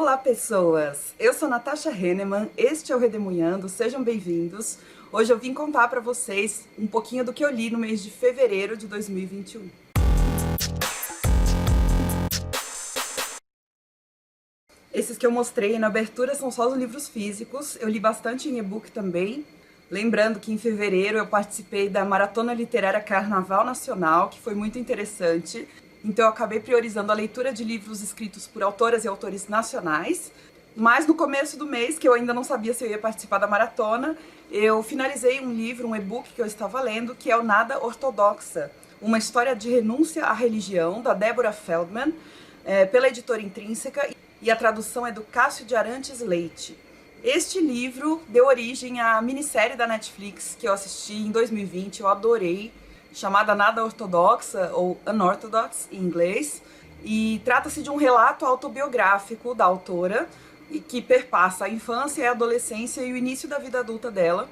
Olá, pessoas! Eu sou Natasha Henneman, este é o Redemunhando, sejam bem-vindos. Hoje eu vim contar para vocês um pouquinho do que eu li no mês de fevereiro de 2021. Esses que eu mostrei na abertura são só os livros físicos, eu li bastante em e-book também. Lembrando que em fevereiro eu participei da Maratona Literária Carnaval Nacional, que foi muito interessante. Então eu acabei priorizando a leitura de livros escritos por autoras e autores nacionais. Mas no começo do mês, que eu ainda não sabia se eu ia participar da maratona, eu finalizei um livro, um e-book que eu estava lendo, que é o Nada Ortodoxa, uma história de renúncia à religião, da Débora Feldman, pela editora Intrínseca, e a tradução é do Cássio de Arantes Leite. Este livro deu origem à minissérie da Netflix que eu assisti em 2020, eu adorei, chamada Nada Ortodoxa, ou Unorthodox em inglês, e trata-se de um relato autobiográfico da autora, e que perpassa a infância e a adolescência e o início da vida adulta dela.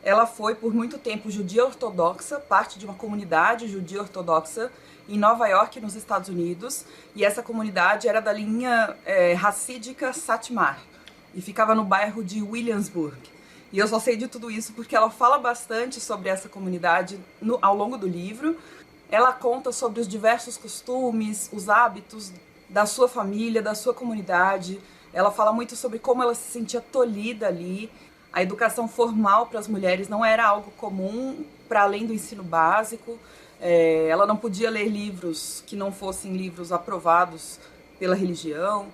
Ela foi por muito tempo judia ortodoxa, parte de uma comunidade judia ortodoxa em Nova York, nos Estados Unidos, e essa comunidade era da linha racídica Satmar, e ficava no bairro de Williamsburg. E eu só sei de tudo isso porque ela fala bastante sobre essa comunidade ao longo do livro. Ela conta sobre os diversos costumes, os hábitos da sua família, da sua comunidade. Ela fala muito sobre como ela se sentia tolhida ali. A educação formal para as mulheres não era algo comum, para além do ensino básico. Ela não podia ler livros que não fossem livros aprovados pela religião,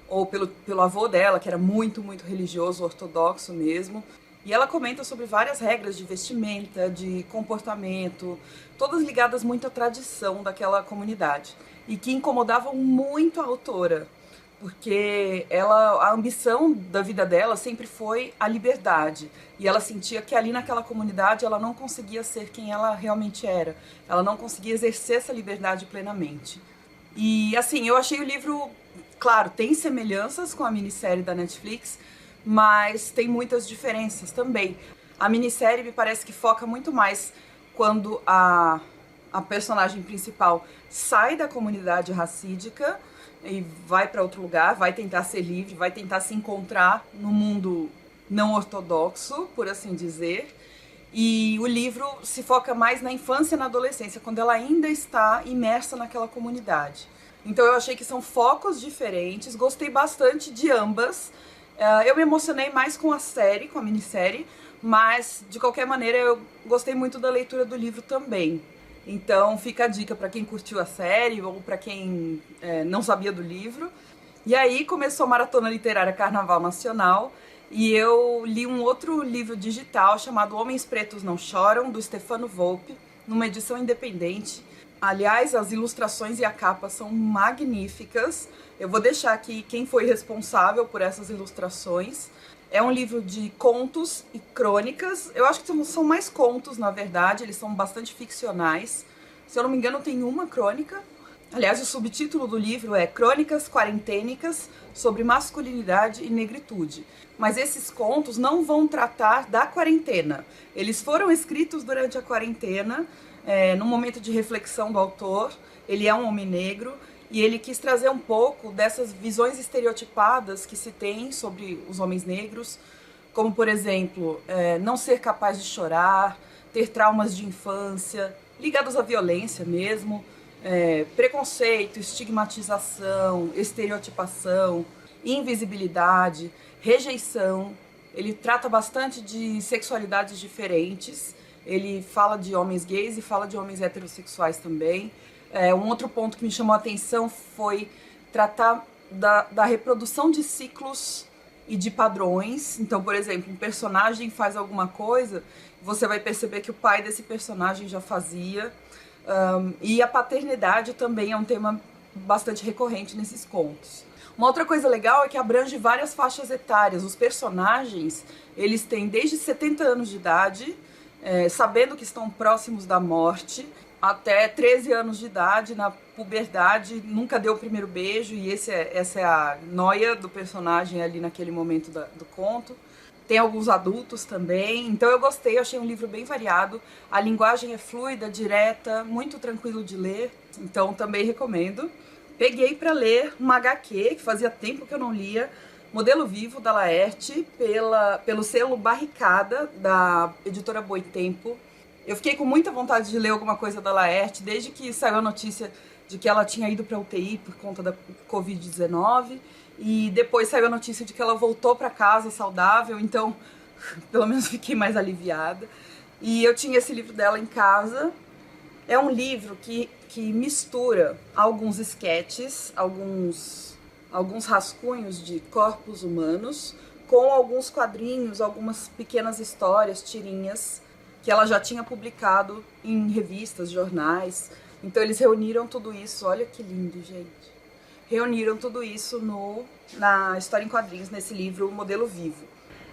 ou pelo avô dela, que era muito religioso, ortodoxo mesmo. E ela comenta sobre várias regras de vestimenta, de comportamento, todas ligadas muito à tradição daquela comunidade, e que incomodavam muito a autora, porque a ambição da vida dela sempre foi a liberdade, e ela sentia que ali naquela comunidade ela não conseguia ser quem ela realmente era, ela não conseguia exercer essa liberdade plenamente. E assim, eu achei o livro, claro, tem semelhanças com a minissérie da Netflix, mas tem muitas diferenças também. A minissérie me parece que foca muito mais quando a personagem principal sai da comunidade racídica e vai para outro lugar, vai tentar ser livre, vai tentar se encontrar no mundo não ortodoxo, por assim dizer. E o livro se foca mais na infância e na adolescência, quando ela ainda está imersa naquela comunidade. Então eu achei que são focos diferentes, gostei bastante de ambas. Eu me emocionei mais com a série, com a minissérie, mas de qualquer maneira eu gostei muito da leitura do livro também. Então fica a dica para quem curtiu a série ou para quem não sabia do livro. E aí começou a Maratona Literária Carnaval Nacional e eu li um outro livro digital chamado Homens Pretos Não Choram, do Stefano Volpe, numa edição independente. Aliás, as ilustrações e a capa são magníficas. Eu vou deixar aqui quem foi responsável por essas ilustrações. É um livro de contos e crônicas. Eu acho que são mais contos, na verdade, eles são bastante ficcionais. Se eu não me engano, tem uma crônica. Aliás, o subtítulo do livro é Crônicas Quarentênicas sobre Masculinidade e Negritude. Mas esses contos não vão tratar da quarentena. Eles foram escritos durante a quarentena, num momento de reflexão do autor. Ele é um homem negro e ele quis trazer um pouco dessas visões estereotipadas que se tem sobre os homens negros, como, por exemplo, não ser capaz de chorar, ter traumas de infância, ligados à violência mesmo, preconceito, estigmatização, estereotipação, invisibilidade, rejeição. Ele trata bastante de sexualidades diferentes. Ele fala de homens gays e fala de homens heterossexuais também. Um outro ponto que me chamou a atenção foi tratar da reprodução de ciclos e de padrões. Então, por exemplo, um personagem faz alguma coisa, você vai perceber que o pai desse personagem já fazia. E a paternidade também é um tema bastante recorrente nesses contos. Uma outra coisa legal é que abrange várias faixas etárias. Os personagens, eles têm desde 70 anos de idade, sabendo que estão próximos da morte, até 13 anos de idade, na puberdade, nunca deu o primeiro beijo, e essa é a noia do personagem ali naquele momento do conto. Tem alguns adultos também, então eu gostei, eu achei um livro bem variado. A linguagem é fluida, direta, muito tranquilo de ler, então também recomendo. peguei para ler uma HQ, que fazia tempo que eu não lia, Modelo Vivo, da Laerte, pelo selo Barricada, da editora Boitempo. Eu fiquei com muita vontade de ler alguma coisa da Laerte, desde que saiu a notícia de que ela tinha ido para UTI por conta da Covid-19, e depois saiu a notícia de que ela voltou para casa saudável, então pelo menos fiquei mais aliviada. E eu tinha esse livro dela em casa. É um livro que mistura alguns esquetes, alguns rascunhos de corpos humanos, com alguns quadrinhos, algumas pequenas histórias, tirinhas, que ela já tinha publicado em revistas, jornais. Então eles reuniram tudo isso, olha que lindo, gente. Reuniram tudo isso na história em quadrinhos, nesse livro Modelo Vivo.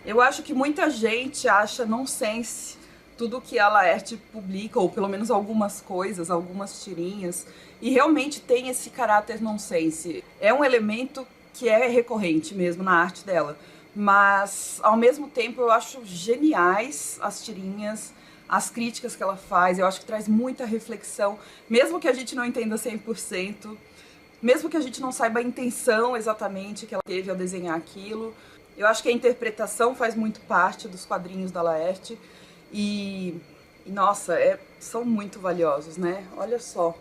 Eu acho que muita gente acha nonsense tudo que a Laerte publica, ou pelo menos algumas coisas, algumas tirinhas, e realmente tem esse caráter nonsense. É um elemento que é recorrente mesmo na arte dela, mas ao mesmo tempo eu acho geniais as tirinhas, as críticas que ela faz, eu acho que traz muita reflexão, mesmo que a gente não entenda 100%, mesmo que a gente não saiba a intenção exatamente que ela teve ao desenhar aquilo. Eu acho que a interpretação faz muito parte dos quadrinhos da Laerte. E nossa, são muito valiosos, né? Olha só.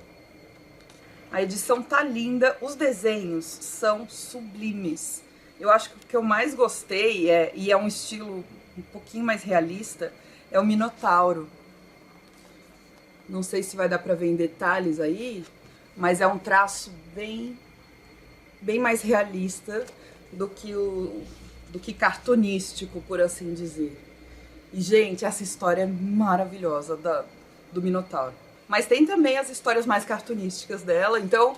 A edição tá linda, os desenhos são sublimes. Eu acho que o que eu mais gostei, e é um estilo um pouquinho mais realista, é o Minotauro. Não sei se vai dar pra ver em detalhes aí, mas é um traço bem mais realista do que cartunístico, por assim dizer. E, gente, essa história é maravilhosa do Minotauro. Mas tem também as histórias mais cartunísticas dela, então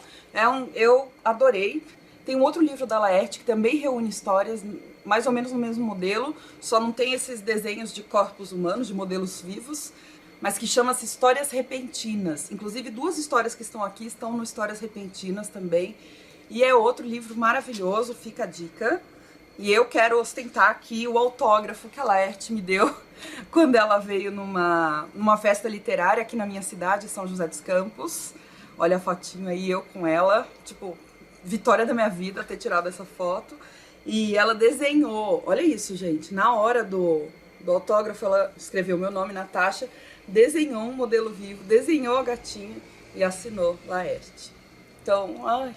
eu adorei. Tem um outro livro da Laerte que também reúne histórias mais ou menos no mesmo modelo, só não tem esses desenhos de corpos humanos, de modelos vivos, mas que chama-se Histórias Repentinas. Inclusive, 2 histórias que estão aqui estão no Histórias Repentinas também. E é outro livro maravilhoso, fica a dica. E eu quero ostentar aqui o autógrafo que a Laerte me deu quando ela veio numa festa literária aqui na minha cidade, São José dos Campos. Olha a fotinho aí, eu com ela, tipo, vitória da minha vida ter tirado essa foto. E ela desenhou, olha isso, gente, na hora do autógrafo ela escreveu meu nome, Natasha, desenhou um modelo vivo, desenhou a gatinha e assinou Laerte. Então, ai,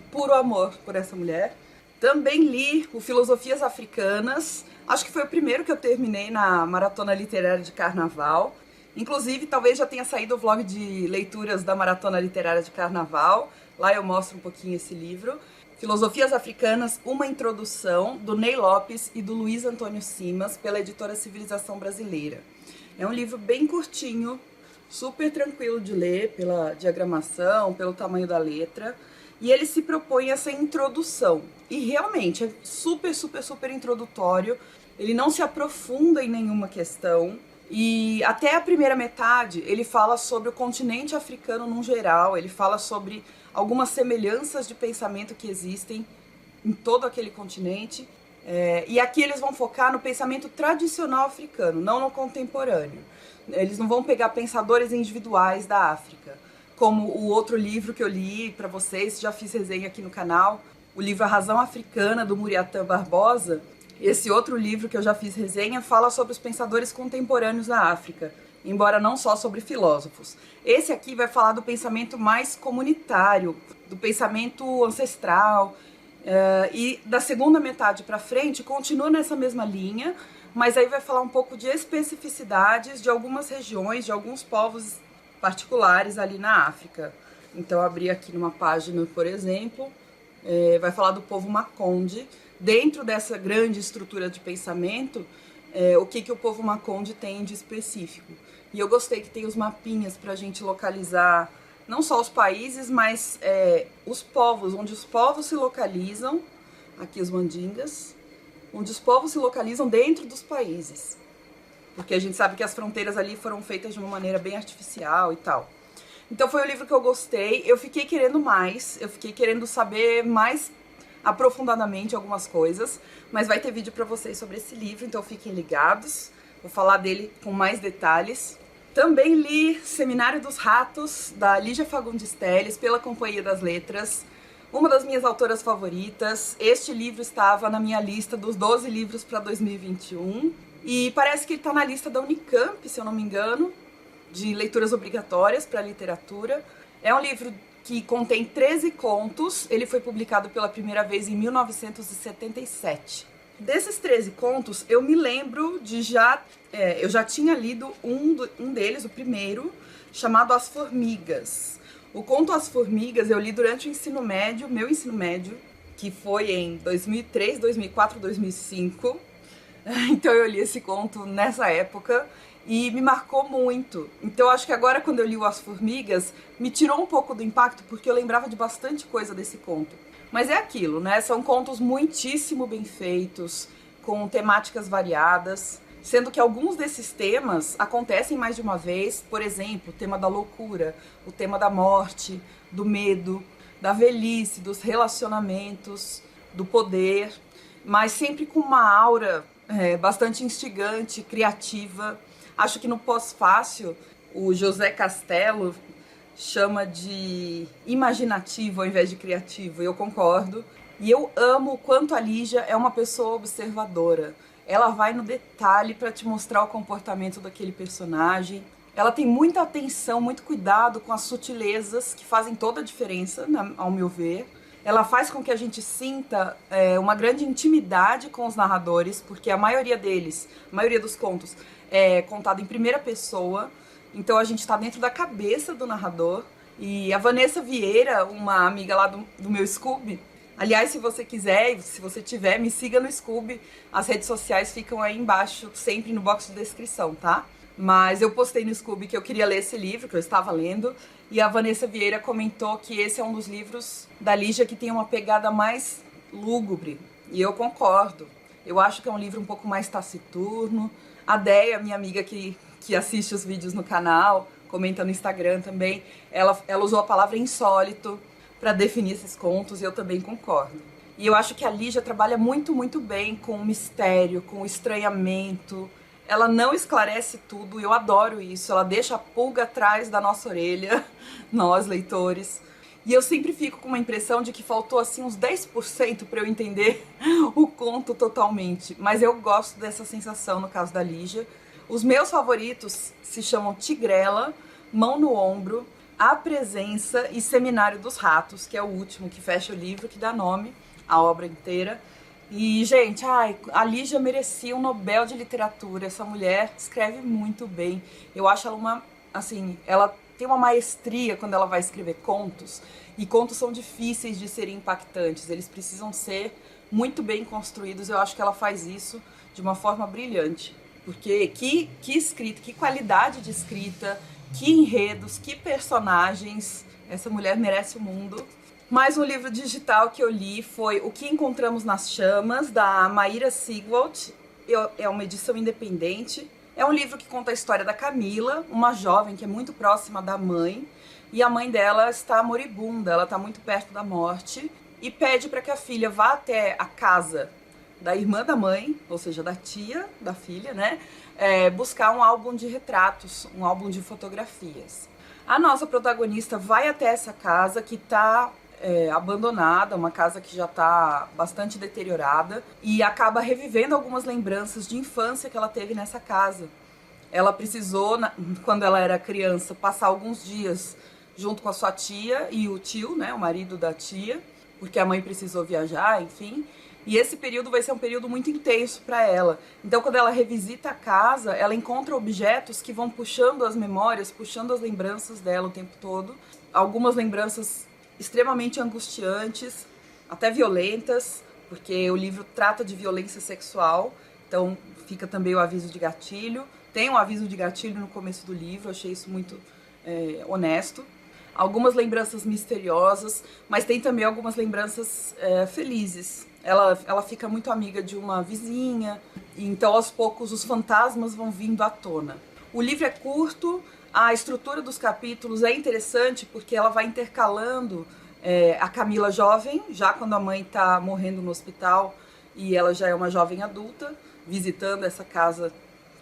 puro amor por essa mulher. Também li o Filosofias Africanas, acho que foi o primeiro que eu terminei na Maratona Literária de Carnaval. Inclusive, talvez já tenha saído o vlog de leituras da Maratona Literária de Carnaval, lá eu mostro um pouquinho esse livro. Filosofias Africanas, uma introdução, do Ney Lopes e do Luiz Antônio Simas, pela editora Civilização Brasileira. É um livro bem curtinho, super tranquilo de ler, pela diagramação, pelo tamanho da letra. E ele se propõe essa introdução. E realmente é super, super, super introdutório. Ele não se aprofunda em nenhuma questão. E até a primeira metade ele fala sobre o continente africano num geral. Ele fala sobre algumas semelhanças de pensamento que existem em todo aquele continente. E aqui eles vão focar no pensamento tradicional africano, não no contemporâneo. Eles não vão pegar pensadores individuais da África, como o outro livro que eu li para vocês, já fiz resenha aqui no canal, o livro A Razão Africana, do Muriatã Barbosa. Esse outro livro que eu já fiz resenha fala sobre os pensadores contemporâneos da África, embora não só sobre filósofos. Esse aqui vai falar do pensamento mais comunitário, do pensamento ancestral, e da segunda metade para frente continua nessa mesma linha, mas aí vai falar um pouco de especificidades de algumas regiões, de alguns povos particulares ali na África. Então, abri aqui numa página, por exemplo, vai falar do povo Makonde. Dentro dessa grande estrutura de pensamento, o que o povo Makonde tem de específico. E eu gostei que tem os mapinhas para a gente localizar não só os países, mas os povos, onde os povos se localizam, aqui os mandingas, onde os povos se localizam dentro dos países. Porque a gente sabe que as fronteiras ali foram feitas de uma maneira bem artificial e tal. Então foi um livro que eu gostei, eu fiquei querendo mais, eu fiquei querendo saber mais aprofundadamente algumas coisas, mas vai ter vídeo pra vocês sobre esse livro, então fiquem ligados, vou falar dele com mais detalhes. Também li Seminário dos Ratos, da Lígia Fagundes Telles, pela Companhia das Letras, uma das minhas autoras favoritas. Este livro estava na minha lista dos 12 livros para 2021 e parece que ele está na lista da Unicamp, se eu não me engano, de leituras obrigatórias para literatura. É um livro que contém 13 contos, ele foi publicado pela primeira vez em 1977. Desses 13 contos, eu me lembro de eu já tinha lido um deles, o primeiro, chamado As Formigas. O conto As Formigas eu li durante o ensino médio, meu ensino médio, que foi em 2003, 2004, 2005. Então eu li esse conto nessa época e me marcou muito. Então eu acho que agora, quando eu li o As Formigas, me tirou um pouco do impacto, porque eu lembrava de bastante coisa desse conto. Mas é aquilo, né? São contos muitíssimo bem feitos, com temáticas variadas, sendo que alguns desses temas acontecem mais de uma vez. Por exemplo, o tema da loucura, o tema da morte, do medo, da velhice, dos relacionamentos, do poder, mas sempre com uma aura bastante instigante, criativa. Acho que no pós-fácil, o José Castelo chama de imaginativo ao invés de criativo, e eu concordo. E eu amo o quanto a Lígia é uma pessoa observadora. Ela vai no detalhe para te mostrar o comportamento daquele personagem. Ela tem muita atenção, muito cuidado com as sutilezas que fazem toda a diferença, ao meu ver. Ela faz com que a gente sinta uma grande intimidade com os narradores, porque a maioria dos contos é contado em primeira pessoa. Então a gente está dentro da cabeça do narrador. E a Vanessa Vieira, uma amiga lá do meu Scooby, aliás, se você quiser, se você tiver, me siga no Scooby. As redes sociais ficam aí embaixo, sempre no box de descrição, tá? Mas eu postei no Scooby que eu queria ler esse livro, que eu estava lendo, e a Vanessa Vieira comentou que esse é um dos livros da Lígia que tem uma pegada mais lúgubre. E eu concordo. Eu acho que é um livro um pouco mais taciturno. A Déia, minha amiga que assiste os vídeos no canal, comenta no Instagram também, ela usou a palavra insólito para definir esses contos, e eu também concordo. E eu acho que a Lígia trabalha muito, muito bem com o mistério, com o estranhamento. Ela não esclarece tudo, e eu adoro isso. Ela deixa a pulga atrás da nossa orelha, nós, leitores. E eu sempre fico com uma impressão de que faltou assim uns 10% para eu entender o conto totalmente. Mas eu gosto dessa sensação no caso da Lígia. Os meus favoritos se chamam Tigrela, Mão no Ombro, A Presença e Seminário dos Ratos, que é o último, que fecha o livro, que dá nome à obra inteira. E, gente, a Lígia merecia um Nobel de Literatura. Essa mulher escreve muito bem. Eu acho ela ela tem uma maestria quando ela vai escrever contos. E contos são difíceis de serem impactantes. Eles precisam ser muito bem construídos. Eu acho que ela faz isso de uma forma brilhante. Porque que escrita, que qualidade de escrita, que enredos, que personagens. Essa mulher merece o mundo. Mais um livro digital que eu li foi O que Encontramos nas Chamas, da Maíra Sigwald. É uma edição independente. É um livro que conta a história da Camila, uma jovem que é muito próxima da mãe. E a mãe dela está moribunda, ela está muito perto da morte. E pede para que a filha vá até a casa da irmã da mãe, ou seja, da tia da filha, né? Buscar um álbum de retratos, um álbum de fotografias. A nossa protagonista vai até essa casa que está abandonada, uma casa que já está bastante deteriorada, e acaba revivendo algumas lembranças de infância que ela teve nessa casa. Ela precisou, quando ela era criança, passar alguns dias junto com a sua tia e o tio, né, o marido da tia, porque a mãe precisou viajar, enfim. E esse período vai ser um período muito intenso para ela. Então, quando ela revisita a casa, ela encontra objetos que vão puxando as memórias, puxando as lembranças dela o tempo todo. Algumas lembranças extremamente angustiantes, até violentas, porque o livro trata de violência sexual, então fica também o aviso de gatilho. Tem um aviso de gatilho no começo do livro, achei isso muito honesto. Algumas lembranças misteriosas, mas tem também algumas lembranças felizes. Ela fica muito amiga de uma vizinha, e então aos poucos os fantasmas vão vindo à tona. O livro é curto, a estrutura dos capítulos é interessante porque ela vai intercalando a Camila jovem, já quando a mãe está morrendo no hospital e ela já é uma jovem adulta, visitando essa casa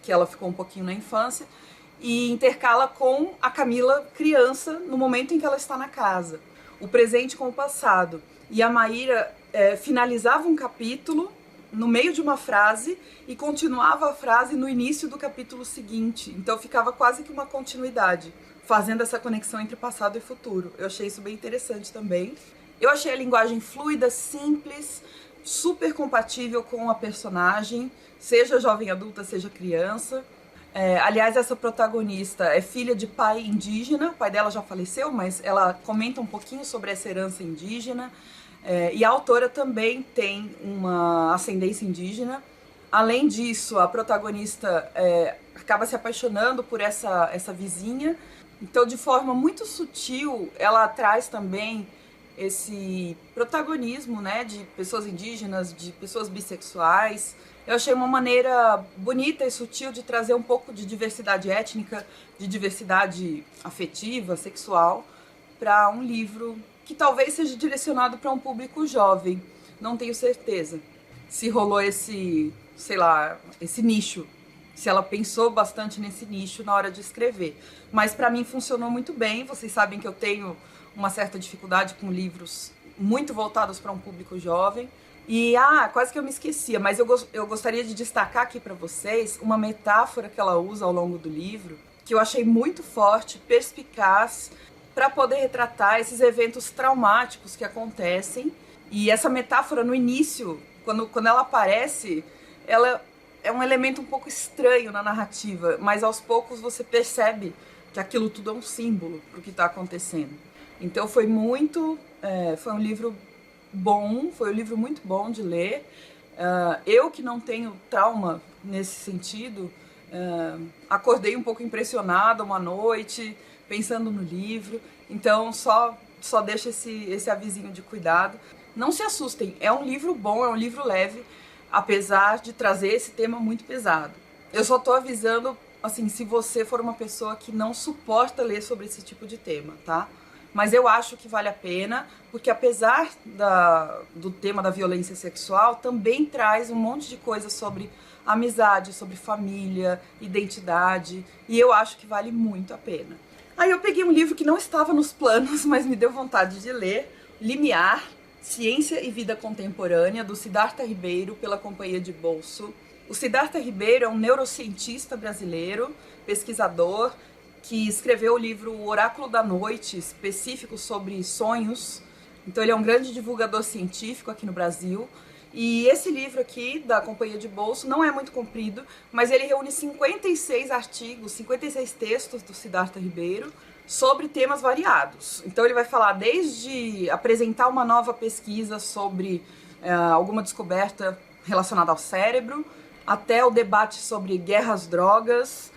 que ela ficou um pouquinho na infância, e intercala com a Camila criança no momento em que ela está na casa, o presente com o passado. e a Maíra finalizava um capítulo no meio de uma frase e continuava a frase no início do capítulo seguinte. Então ficava quase que uma continuidade, fazendo essa conexão entre passado e futuro. Eu achei isso bem interessante também. Eu achei a linguagem fluida, simples, super compatível com a personagem, seja jovem adulta, seja criança. Aliás, essa protagonista é filha de pai indígena, o pai dela já faleceu, mas ela comenta um pouquinho sobre essa herança indígena. E a autora também tem uma ascendência indígena. Além disso, a protagonista acaba se apaixonando por essa vizinha. Então, de forma muito sutil, ela traz também esse protagonismo, né, de pessoas indígenas, de pessoas bissexuais. Eu achei uma maneira bonita e sutil de trazer um pouco de diversidade étnica, de diversidade afetiva, sexual, para um livro que talvez seja direcionado para um público jovem. Não tenho certeza se rolou esse nicho, se ela pensou bastante nesse nicho na hora de escrever. Mas para mim funcionou muito bem. Vocês sabem que eu tenho uma certa dificuldade com livros muito voltados para um público jovem. E, quase que eu me esquecia, mas eu gostaria de destacar aqui para vocês uma metáfora que ela usa ao longo do livro, que eu achei muito forte, perspicaz, para poder retratar esses eventos traumáticos que acontecem. E essa metáfora no início, quando ela aparece, ela é um elemento um pouco estranho na narrativa, mas aos poucos você percebe que aquilo tudo é um símbolo para o que está acontecendo. Então foi um livro bom, foi um livro muito bom de ler. Eu que não tenho trauma nesse sentido, acordei um pouco impressionada uma noite, pensando no livro. Então só deixa esse avisinho de cuidado. Não se assustem, é um livro bom, é um livro leve, apesar de trazer esse tema muito pesado. Eu só tô avisando, assim, se você for uma pessoa que não suporta ler sobre esse tipo de tema, tá? Mas eu acho que vale a pena, porque apesar do tema da violência sexual, também traz um monte de coisa sobre amizade, sobre família, identidade, e eu acho que vale muito a pena. Aí eu peguei um livro que não estava nos planos, mas me deu vontade de ler, Limiar, Ciência e Vida Contemporânea, do Siddhartha Ribeiro, pela Companhia de Bolso. O Siddhartha Ribeiro é um neurocientista brasileiro, pesquisador, que escreveu o livro O Oráculo da Noite, específico sobre sonhos. Então ele é um grande divulgador científico aqui no Brasil. E esse livro aqui, da Companhia de Bolso, não é muito comprido, mas ele reúne 56 artigos, 56 textos do Siddhartha Ribeiro sobre temas variados. Então ele vai falar desde apresentar uma nova pesquisa sobre alguma descoberta relacionada ao cérebro, até o debate sobre guerra às drogas,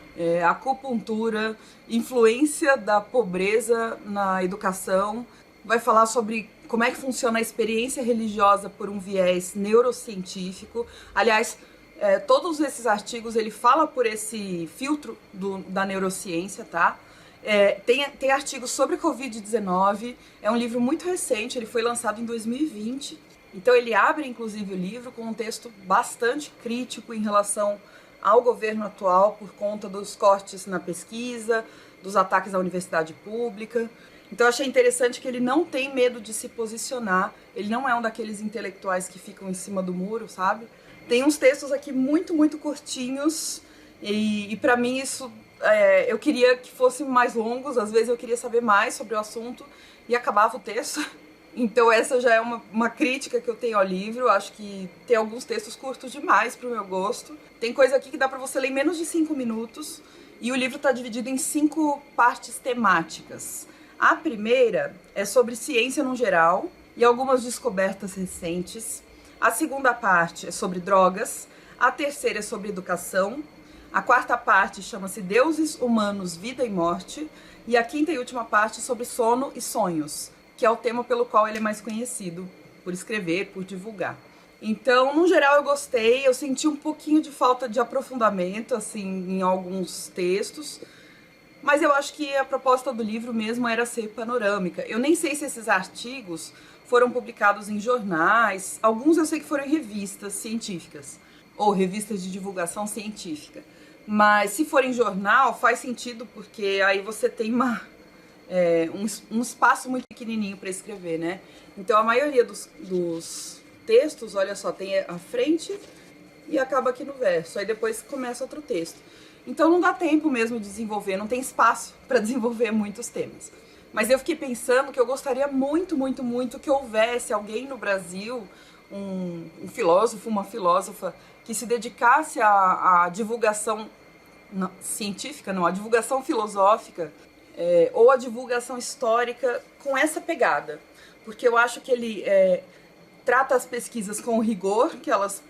acupuntura, influência da pobreza na educação. Vai falar sobre como é que funciona a experiência religiosa por um viés neurocientífico. Aliás, todos esses artigos ele fala por esse filtro da neurociência, tá? Tem artigos sobre Covid-19, é um livro muito recente, ele foi lançado em 2020. Então ele abre, inclusive, o livro com um texto bastante crítico em relação ao governo atual por conta dos cortes na pesquisa, dos ataques à universidade pública. Então eu achei interessante que ele não tem medo de se posicionar, ele não é um daqueles intelectuais que ficam em cima do muro, sabe? Tem uns textos aqui muito, muito curtinhos e para mim isso, eu queria que fossem mais longos, às vezes eu queria saber mais sobre o assunto e acabava o texto. Então essa já é uma crítica que eu tenho ao livro. Acho que tem alguns textos curtos demais pro meu gosto. Tem coisa aqui que dá pra você ler em menos de 5 minutos. E o livro tá dividido em 5 partes temáticas. A primeira é sobre ciência no geral e algumas descobertas recentes. A segunda parte é sobre drogas. A terceira é sobre educação. A quarta parte chama-se Deuses, Humanos, Vida e Morte. E a quinta e última parte sobre sono e sonhos, que é o tema pelo qual ele é mais conhecido, por escrever, por divulgar. Então, no geral, eu gostei. Eu senti um pouquinho de falta de aprofundamento, assim, em alguns textos. Mas eu acho que a proposta do livro mesmo era ser panorâmica. Eu nem sei se esses artigos foram publicados em jornais. Alguns eu sei que foram em revistas científicas, ou revistas de divulgação científica. Mas se for em jornal, faz sentido, porque aí você tem um espaço muito pequenininho para escrever, né? Então a maioria dos textos, olha só, tem a frente e acaba aqui no verso, aí depois começa outro texto. Então não dá tempo mesmo de desenvolver, não tem espaço para desenvolver muitos temas. Mas eu fiquei pensando que eu gostaria muito, muito, muito que houvesse alguém no Brasil, um filósofo, uma filósofa, que se dedicasse à divulgação científica, não, à divulgação filosófica, ou à divulgação histórica com essa pegada. Porque eu acho que ele trata as pesquisas com o rigor que elas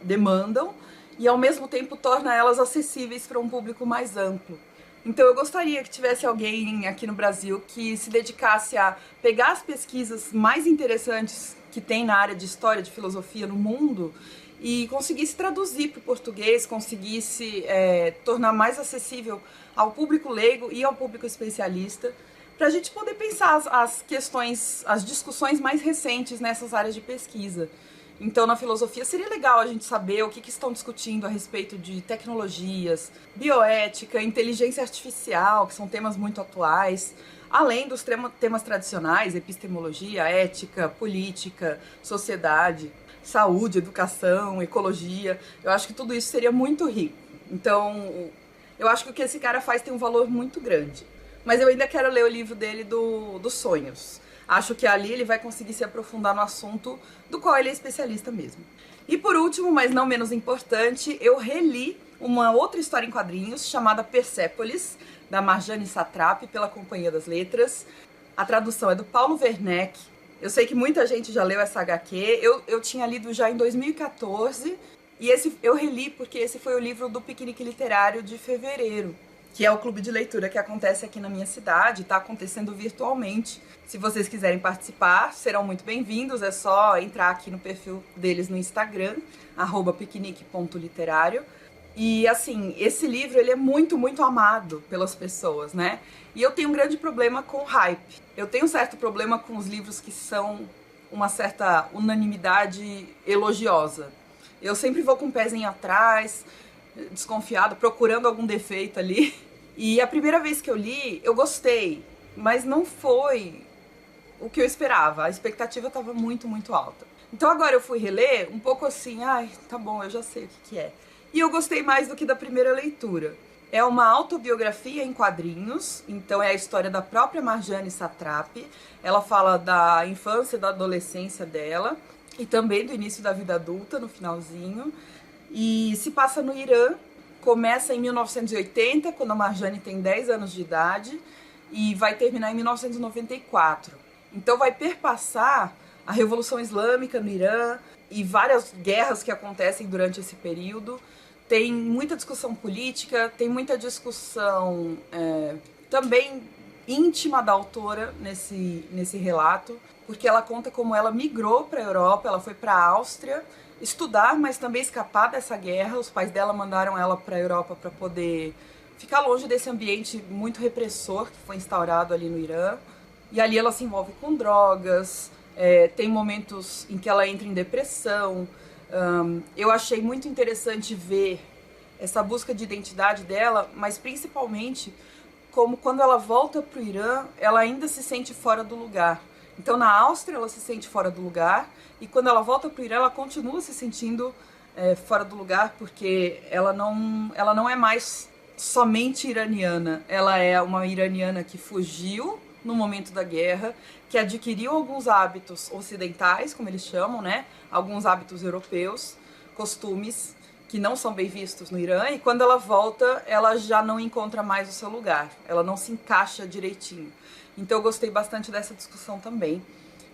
demandam e, ao mesmo tempo, torna elas acessíveis para um público mais amplo. Então eu gostaria que tivesse alguém aqui no Brasil que se dedicasse a pegar as pesquisas mais interessantes que tem na área de história, de filosofia no mundo e conseguisse traduzir para o português, conseguisse tornar mais acessível ao público leigo e ao público especialista, para a gente poder pensar as questões, as discussões mais recentes nessas áreas de pesquisa. Então, na filosofia, seria legal a gente saber o que estão discutindo a respeito de tecnologias, bioética, inteligência artificial, que são temas muito atuais, além dos temas tradicionais, epistemologia, ética, política, sociedade, saúde, educação, ecologia. Eu acho que tudo isso seria muito rico. Então, eu acho que o que esse cara faz tem um valor muito grande. Mas eu ainda quero ler o livro dele dos sonhos. Acho que ali ele vai conseguir se aprofundar no assunto do qual ele é especialista mesmo. E por último, mas não menos importante, eu reli uma outra história em quadrinhos chamada Persépolis, da Marjane Satrapi, pela Companhia das Letras. A tradução é do Paulo Werneck. Eu sei que muita gente já leu essa HQ. Eu tinha lido já em 2014 e eu reli porque esse foi o livro do Piquenique Literário de fevereiro, que é o clube de leitura que acontece aqui na minha cidade, está acontecendo virtualmente. Se vocês quiserem participar, serão muito bem-vindos, é só entrar aqui no perfil deles no Instagram, @piquenique.literário. E assim, esse livro ele é muito, muito amado pelas pessoas, né? E eu tenho um grande problema com hype. Eu tenho um certo problema com os livros que são uma certa unanimidade elogiosa. Eu sempre vou com um pezinho atrás, desconfiada, procurando algum defeito ali. E a primeira vez que eu li, eu gostei, mas não foi o que eu esperava. A expectativa estava muito, muito alta. Então agora eu fui reler um pouco assim, ai, tá bom, eu já sei o que é. E eu gostei mais do que da primeira leitura. É uma autobiografia em quadrinhos, então é a história da própria Marjane Satrapi. Ela fala da infância e da adolescência dela e também do início da vida adulta, no finalzinho. E se passa no Irã, começa em 1980, quando a Marjane tem 10 anos de idade, e vai terminar em 1994. Então vai perpassar a Revolução Islâmica no Irã e várias guerras que acontecem durante esse período. Tem muita discussão política, tem muita discussão também íntima da autora nesse relato, porque ela conta como ela migrou para a Europa, ela foi para a Áustria estudar, mas também escapar dessa guerra. Os pais dela mandaram ela para a Europa para poder ficar longe desse ambiente muito repressor que foi instaurado ali no Irã. E ali ela se envolve com drogas, tem momentos em que ela entra em depressão. Eu achei muito interessante ver essa busca de identidade dela, mas principalmente como quando ela volta para o Irã, ela ainda se sente fora do lugar. Então na Áustria ela se sente fora do lugar, e quando ela volta para o Irã ela continua se sentindo fora do lugar, porque ela não é mais somente iraniana, ela é uma iraniana que fugiu no momento da guerra, que adquiriu alguns hábitos ocidentais, como eles chamam, né? Alguns hábitos europeus, costumes que não são bem vistos no Irã, e quando ela volta, ela já não encontra mais o seu lugar, ela não se encaixa direitinho. Então eu gostei bastante dessa discussão também.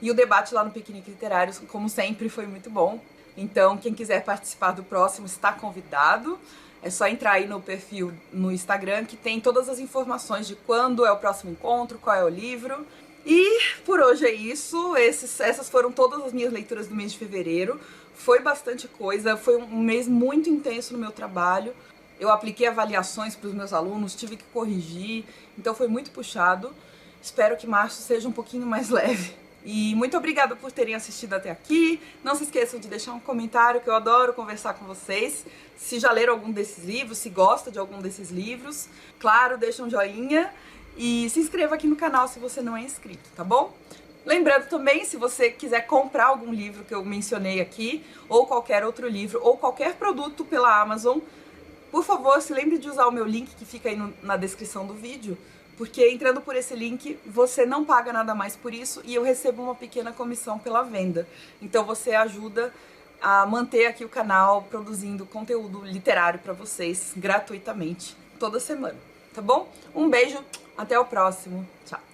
E o debate lá no Piquenique Literário, como sempre, foi muito bom. Então quem quiser participar do próximo está convidado. É só entrar aí no perfil no Instagram, que tem todas as informações de quando é o próximo encontro, qual é o livro. E por hoje é isso. Essas foram todas as minhas leituras do mês de fevereiro. Foi bastante coisa, foi um mês muito intenso no meu trabalho. Eu apliquei avaliações para os meus alunos, tive que corrigir, então foi muito puxado. Espero que março seja um pouquinho mais leve. E muito obrigada por terem assistido até aqui. Não se esqueçam de deixar um comentário, que eu adoro conversar com vocês. Se já leram algum desses livros, se gosta de algum desses livros, claro, deixa um joinha. E se inscreva aqui no canal se você não é inscrito, tá bom? Lembrando também, se você quiser comprar algum livro que eu mencionei aqui, ou qualquer outro livro, ou qualquer produto pela Amazon, por favor, se lembre de usar o meu link que fica aí na descrição do vídeo, porque entrando por esse link, você não paga nada mais por isso e eu recebo uma pequena comissão pela venda. Então você ajuda a manter aqui o canal produzindo conteúdo literário para vocês gratuitamente, toda semana, tá bom? Um beijo, até o próximo, tchau!